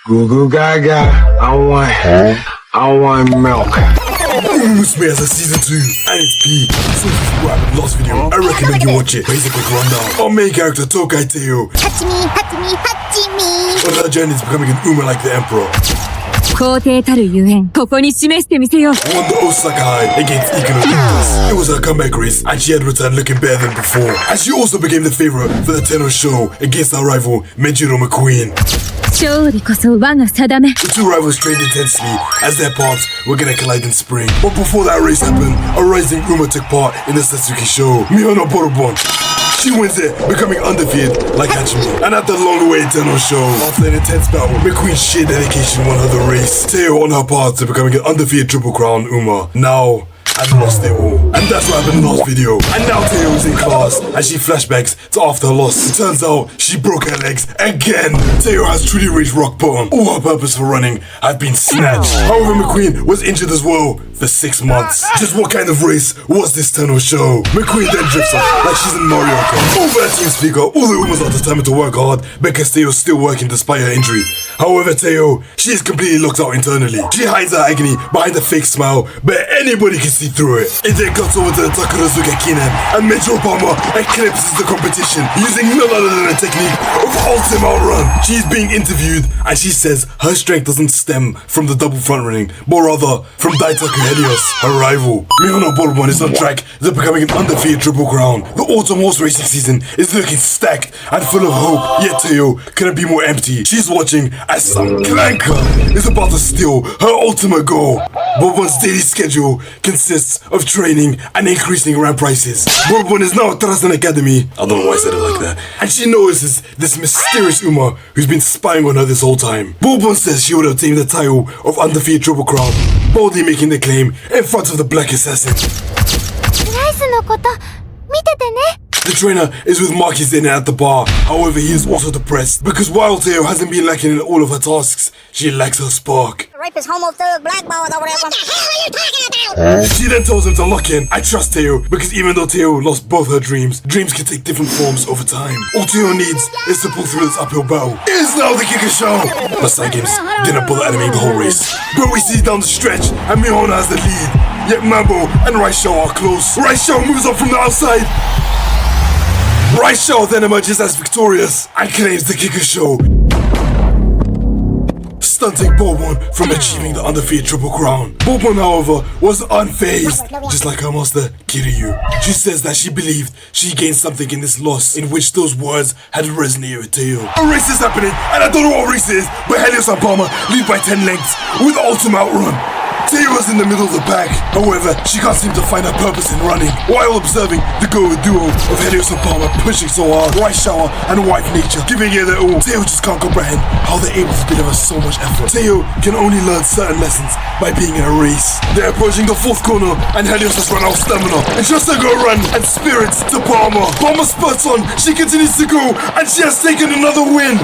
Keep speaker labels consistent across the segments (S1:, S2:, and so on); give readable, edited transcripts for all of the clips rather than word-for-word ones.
S1: Goo goo gaga. I want milk.
S2: Musume has a season 2 and it's peak. So if you haven't last video, I recommend you watch it. Here's a quick rundown. Our main character Tokai Teios on her journey is becoming an Uma like the emperor.
S3: 皇帝たるゆえん、ここに示してみせよう。
S2: Won the Osakai against icba. It was her comeback race and she had returned looking better than before. And she also became the favorite for the tenno show against our rival Menjiro McQueen.
S3: 勝利こそ我が定め。
S2: The two rivals trained intensely as their paths were gonna collide in spring. But before that race happened, a rising Uma took part in the Satsuki show. Mihono Borobon. She wins it, becoming undefeated like Hachimi. And at the long-awaited tenno show, after an intense battle, McQueen's sheer dedication won her the race. Teo on her path to becoming an undefeated Triple Crown Uma. Now, I've lost it all. And that's what happened in the last video. And now Teo is in class as she flashbacks to after her loss. It turns out she broke her legs again. Teo has truly reached rock bottom. All her purpose for running had been snatched. However, McQueen was injured as well for 6 months. Just what kind of race was this tenno show? McQueen then drifts off like she's in Mario Kart. Over at TeamSpeak, all the Umas are determined to work hard because Teo's still working despite her injury. However, Teo, she is completely locked out internally. She hides her agony behind a fake smile, but anybody can see through it. It then cuts over to the Takarazuka Kinan, and Metro Obama eclipses the competition using none other than a technique of ultimate outrun. She's being interviewed, and she says her strength doesn't stem from the double front running, but rather from Daitaku Helios, her rival. Mihono Borobon is on track to becoming an undefeated Triple Crown. The autumn horse racing season is looking stacked and full of hope, yet Teo couldn't be more empty. She's watching as some clanker is about to steal her ultimate goal. Borobon's daily schedule consists of training and increasing ramp prices. Borobon is now at Tarasan Academy. I don't know why I said it like that. And she notices this mysterious Uma who's been spying on her this whole time. Borobon says she would obtain the title of undefeated Triple Crown, boldly making the claim in front of the Black Assassin. The trainer is with Marcus in at the bar. However, he is also depressed because while Teo hasn't been lacking in all of her tasks, she lacks her spark.
S4: Rapist, homo, thug, blackballed over there. What the hell are you talking about?
S2: She then tells him to lock in. I trust Teo because even though Teo lost both her dreams, dreams can take different forms over time. All Teo needs is to pull through this uphill battle. It is now the kicker show. But Side Games didn't bother animating the whole race. But we see down the stretch and Mihono has the lead. Yet Mambo and Raisho are close. Raisho moves up from the outside. Raisho then emerges as victorious and claims the kicker show, stunting Borobon from achieving the undefeated Triple Crown. Borobon, however, was unfazed, just like her master, Kiryu. She says that she believed she gained something in this loss, in which those words had resonated with Teo. A race is happening, and I don't know what race it is, but Helios and Palmer lead by 10 lengths with ultimate outrun. Teo is in the middle of the pack. However, she can't seem to find her purpose in running. While observing the go-with duo of Helios and Palmer pushing so hard, White Shower and Wife Nature giving it their all, Teo just can't comprehend how they're able to deliver so much effort. Teo can only learn certain lessons by being in a race. They're approaching the 4th corner, and Helios has run out of stamina and just a go run and spirits to Palmer. Palmer spurts on, she continues to go, and she has taken another win.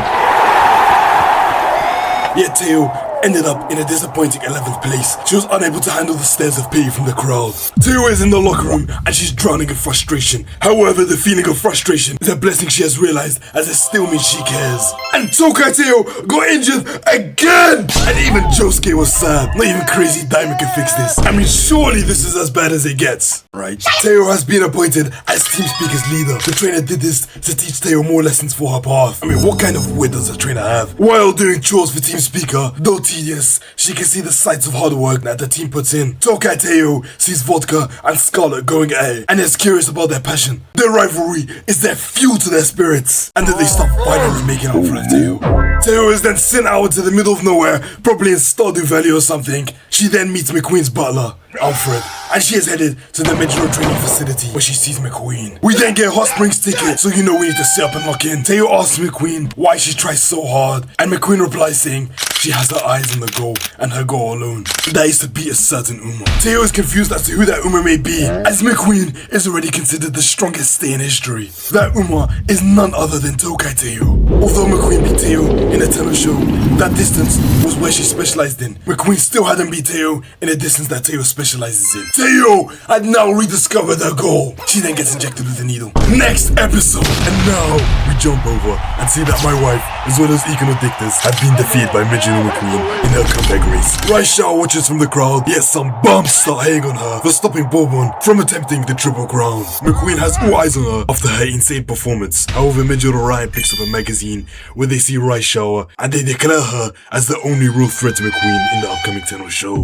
S2: Yet Teo ended up in a disappointing 11th place. She was unable to handle the stares of pity from the crowd. Teo is in the locker room and she's drowning in frustration. However, the feeling of frustration is a blessing she has realized, as it still means she cares. And Tokai Teios got injured again! And even Josuke was sad. Not even Crazy Diamond can fix this. I mean, surely this is as bad as it gets, right? Teo has been appointed as TeamSpeak's leader. The trainer did this to teach Teo more lessons for her path. I mean, what kind of wit does a trainer have? While doing chores for TeamSpeak, though tedious, she can see the sights of hard work that the team puts in. Tokai Teios sees Vodka and Scarlet going at it and is curious about their passion. Their rivalry is their fuel to their spirits, and then they start finally making out for Teo. Teo is then sent out into the middle of nowhere, probably in Stardew Valley or something. She then meets McQueen's butler, Alfred, and she is headed to the Metro training facility where she sees McQueen. We then get a Hot Springs ticket, so you know we need to sit up and lock in. Teo asks McQueen why she tries so hard, and McQueen replies saying she has her eyes on the goal, and her goal alone. That is to beat a certain Uma. Teo is confused as to who that Uma may be, as McQueen is already considered the strongest stay in history. That Uma is none other than Tokai Teios. Although McQueen beat Teo in a tenno show, that distance was where she specialized in. McQueen still hadn't beat Teo in a distance that Teo specializes in. Teo had now rediscovered her goal. She then gets injected with a needle. Next episode, and now we jump over and see that my wife, as well as Econodictus, had been defeated by Midget Mizuno McQueen in her comeback race. Raishawa watches from the crowd, yet some bumps start hanging on her for stopping Bourbon from attempting the Triple Crown. McQueen has all eyes on her after her insane performance. However, Midget Orion picks up a magazine where they see Raishawa and they declare her as the only real threat to McQueen in the upcoming Tenno show.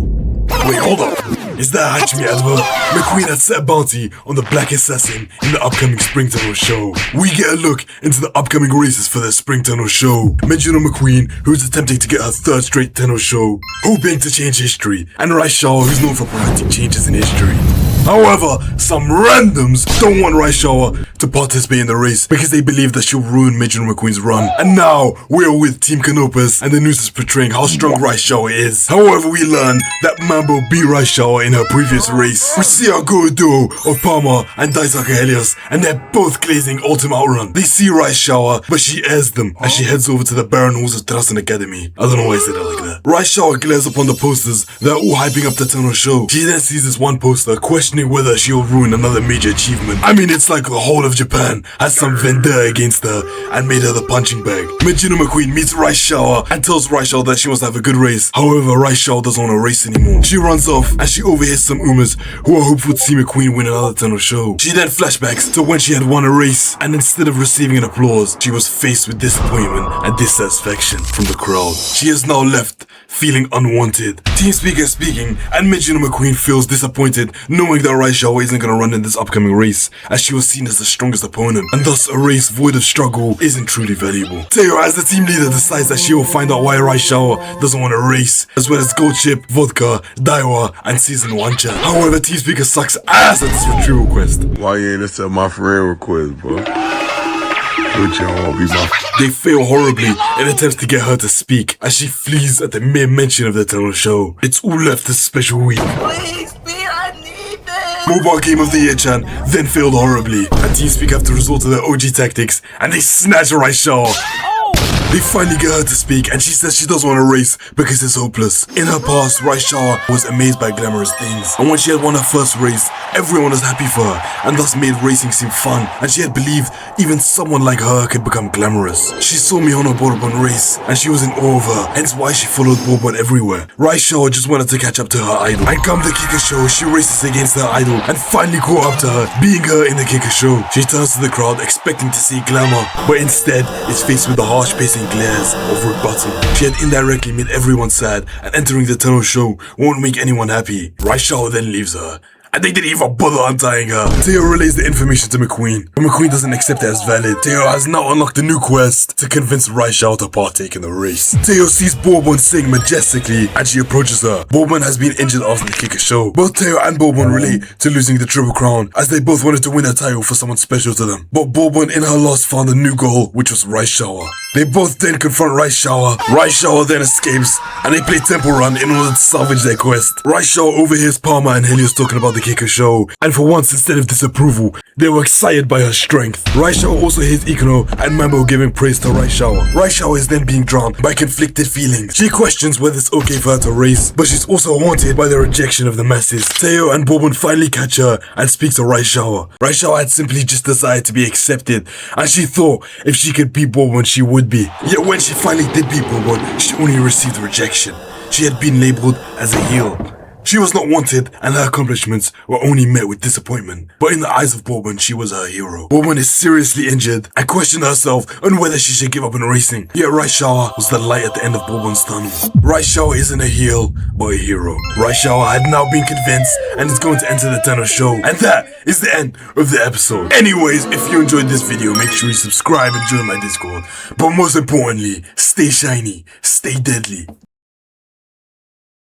S2: Wait, hold up. Is that a Hachime advert? McQueen had set a bounty on the Black Assassin in the upcoming Spring Tenno show. We get a look into the upcoming races for the Spring Tenno show. Mizuno McQueen, who's attempting to get her third straight Tenno show, hoping to change history, and Raishawa, who's known for preventing changes in history. However, some randoms don't want Raishawa to participate in the race because they believe that she'll ruin Mizuno McQueen's run. And now, we're with Team Canopus and the news is portraying how strong Raishawa is. However, we learn that Mambo beat Raishawa in her previous race. We see our good duo of Palma and Daisuke Helios, and they're both glazing ultimate outrun. They see Raishawa, but she airs them as she heads over to the Baron Halls of Trasen Academy. I don't know why I said that like that. Raishawa glares upon the posters that are all hyping up the Tenno show. She then sees this one poster questioning whether she'll ruin another major achievement. I mean, it's like the whole of Japan has some vendetta against her and made her the punching bag. Mizuno McQueen meets Raishawa and tells Raishawa that she wants to have a good race. However, Raishawa doesn't want to race anymore. She runs off and she overhears some Umas who are hopeful to see McQueen win another Tenno show. She then flashbacks to when she had won a race, and instead of receiving an applause, she was faced with disappointment and dissatisfaction from the crowd. She is now left feeling unwanted. Team Speaker is speaking, and Mizuno McQueen feels disappointed knowing that Raishawa isn't going to run in this upcoming race, as she was seen as the strongest opponent, and thus a race void of struggle isn't truly valuable. Teo, as the team leader, decides that she will find out why Raishawa doesn't want to race, as well as Gold Chip, Vodka, Daiwa, and Season 1 chat. However, Team Speaker sucks ass at this retrieval quest.
S5: Why you ain't accept my friend request, bro?
S2: They fail horribly in attempts to get her to speak, as she flees at the mere mention of the Tenno show. It's all left this special week.
S6: Please, Pete, I need this.
S2: Mobile Game of the Year chant then failed horribly, and Team Speak have to resort to their OG tactics, and they snatch Raishawa. They finally get her to speak, and she says she doesn't want to race because it's hopeless. In her past, Raishawa was amazed by glamorous things, and when she had won her first race, everyone was happy for her, and thus made racing seem fun, and she had believed even someone like her could become glamorous. She saw Mihono Bourbon race, and she was in awe of her, hence why she followed Bourbon everywhere. Raishawa just wanted to catch up to her idol, and come the Kika show, she races against her idol, and finally caught up to her, being her in the Kika show. She turns to the crowd, expecting to see glamour, but instead is faced with the harsh pacing glares of rebuttal. She had indirectly made everyone sad, and entering the Tenno show won't make anyone happy. Raishawa then leaves her, and they didn't even bother untying her. Teo relays the information to McQueen, but McQueen doesn't accept it as valid. Teo has now unlocked a new quest to convince Raishawa to partake in the race. Teo sees Bourbon sing majestically, and she approaches her. Bourbon has been injured after the Kika show. Both Teo and Bourbon relate to losing the Triple Crown, as they both wanted to win a title for someone special to them. But Bourbon in her loss found a new goal, which was Raishawa. They both then confront Raishawa. Raishawa then escapes, and they play Temple Run in order to salvage their quest. Raishawa overhears Palma and Helios talking about the Kika show, and for once, instead of disapproval, they were excited by her strength. Raishawa also hears Ikono and Mambo giving praise to Raishawa. Raishawa is then being drowned by conflicted feelings. She questions whether it's okay for her to race, but she's also haunted by the rejection of the masses. Teo and Bourbon finally catch her and speak to Raishawa. Raishawa had simply just desired to be accepted, and she thought if she could beat Bourbon, she would be. Yet when she finally did beat Bourbon, she only received rejection. She had been labeled as a heel. She was not wanted, and her accomplishments were only met with disappointment. But in the eyes of Bourbon, she was her hero. Bourbon is seriously injured and questioned herself on whether she should give up on racing. Yet Raishawa was the light at the end of Bourbon's tunnel. Raishawa isn't a heel, but a hero. Raishawa had now been convinced and is going to enter the Tenno show. And that is the end of the episode. Anyways, if you enjoyed this video, make sure you subscribe and join my Discord. But most importantly, stay shiny, stay deadly.